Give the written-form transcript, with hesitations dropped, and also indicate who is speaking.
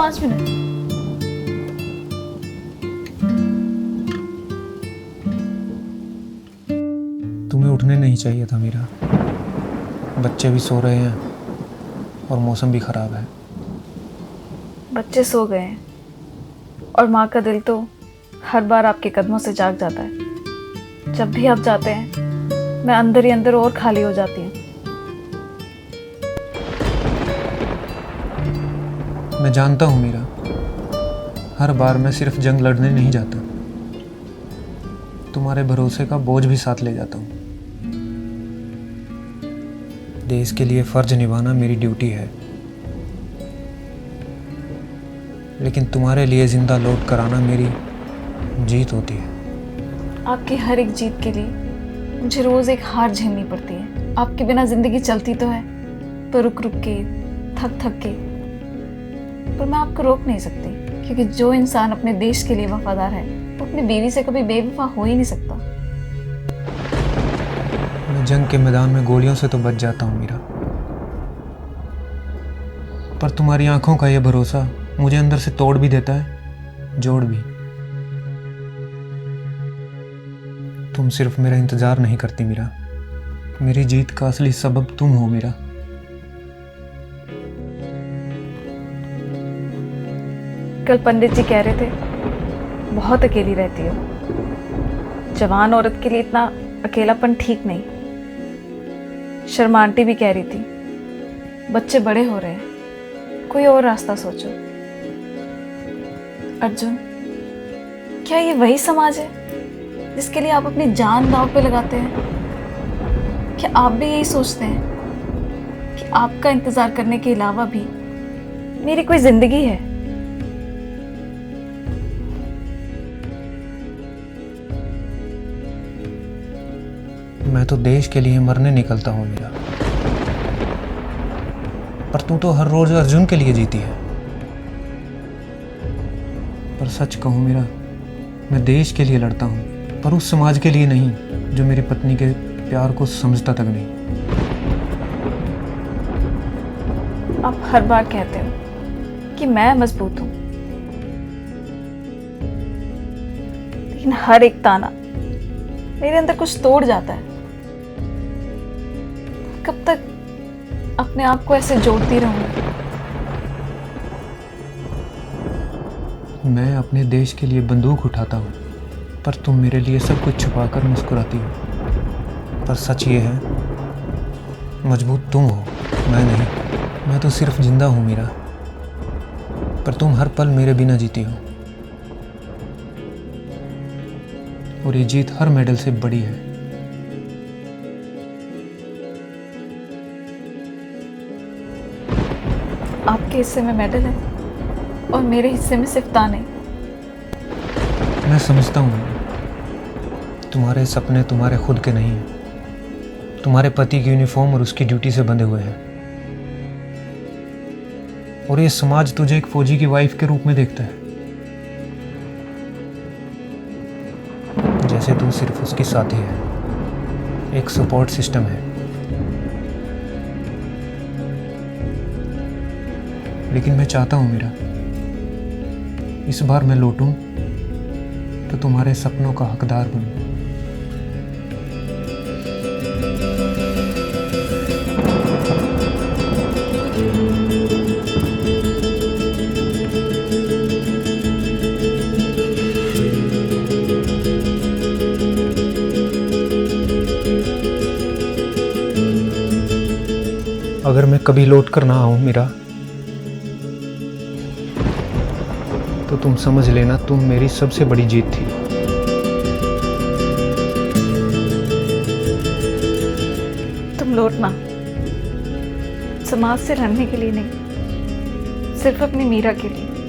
Speaker 1: 5 minute.
Speaker 2: तुम्हें उठने नहीं चाहिए था मीरा। बच्चे भी सो रहे हैं और मौसम भी खराब है।
Speaker 1: बच्चे सो गए हैं और माँ का दिल तो हर बार आपके कदमों से जाग जाता है। जब भी आप जाते हैं मैं अंदर ही अंदर और खाली हो जाती हूँ।
Speaker 2: मैं जानता हूँ मीरा, हर बार मैं सिर्फ जंग लड़ने नहीं जाता, तुम्हारे भरोसे का बोझ भी साथ ले जाता हूँ। देश के लिए फर्ज निभाना मेरी ड्यूटी है, लेकिन तुम्हारे लिए जिंदा लौट कर आना मेरी जीत होती है।
Speaker 1: आपकी हर एक जीत के लिए मुझे रोज एक हार झेलनी पड़ती है। आपके बिना जिंदगी चलती तो है, पर रुक रुक के, थक थक के, पर मैं आपको रोक नहीं सकती, क्योंकि जो इंसान अपने देश के लिए वफादार है वो अपनी बीवी से कभी बेवफा हो ही नहीं सकता।
Speaker 2: मैं जंग के मैदान में गोलियों से तो बच जाता हूँ मीरा, पर तुम्हारी आंखों का यह भरोसा मुझे अंदर से तोड़ भी देता है, जोड़ भी। तुम सिर्फ मेरा इंतजार नहीं करती मीरा, मेरी जीत का असली सबब तुम हो मीरा।
Speaker 1: कल पंडित जी कह रहे थे बहुत अकेली रहती हो। जवान औरत के लिए इतना अकेलापन ठीक नहीं। शर्मा आंटी भी कह रही थी बच्चे बड़े हो रहे हैं, कोई और रास्ता सोचो। अर्जुन, क्या ये वही समाज है जिसके लिए आप अपनी जान दांव पे लगाते हैं? क्या आप भी यही सोचते हैं कि आपका इंतजार करने के अलावा भी मेरी कोई जिंदगी है?
Speaker 2: मैं तो देश के लिए मरने निकलता हूँ मीरा, पर तू तो हर रोज अर्जुन के लिए जीती है। पर सच कहूँ मीरा, मैं देश के लिए लड़ता हूँ, पर उस समाज के लिए नहीं जो मेरी पत्नी के प्यार को समझता तक नहीं।
Speaker 1: आप हर बार कहते हो कि मैं मजबूत हूं, लेकिन हर एक ताना मेरे अंदर कुछ तोड़ जाता है। कब तक अपने आप को ऐसे जोड़ती रहूंगी?
Speaker 2: मैं अपने देश के लिए बंदूक उठाता हूँ, पर तुम मेरे लिए सब कुछ छुपाकर मुस्कुराती हो। पर सच ये है, मजबूत तुम हो, मैं नहीं। मैं तो सिर्फ जिंदा हूँ मीरा, पर तुम हर पल मेरे बिना जीती हो। और ये जीत हर मेडल से बड़ी है।
Speaker 1: आपके हिस्से में मेडल है और मेरे हिस्से में सिर्फ ताने।
Speaker 2: मैं समझता हूँ तुम्हारे सपने तुम्हारे खुद के नहीं हैं, तुम्हारे पति की यूनिफॉर्म और उसकी ड्यूटी से बंधे हुए हैं। और ये समाज तुझे एक फौजी की वाइफ के रूप में देखता है, जैसे तू सिर्फ उसकी साथी है, एक सपोर्ट सिस्टम है। लेकिन मैं चाहता हूँ मीरा, इस बार मैं लौटूं तो तुम्हारे सपनों का हकदार बनूं। अगर मैं कभी लौट कर ना आऊं मीरा, तो तुम समझ लेना तुम मेरी सबसे बड़ी जीत थी।
Speaker 1: तुम लौटना समाज से लड़ने के लिए नहीं, सिर्फ अपनी मीरा के लिए।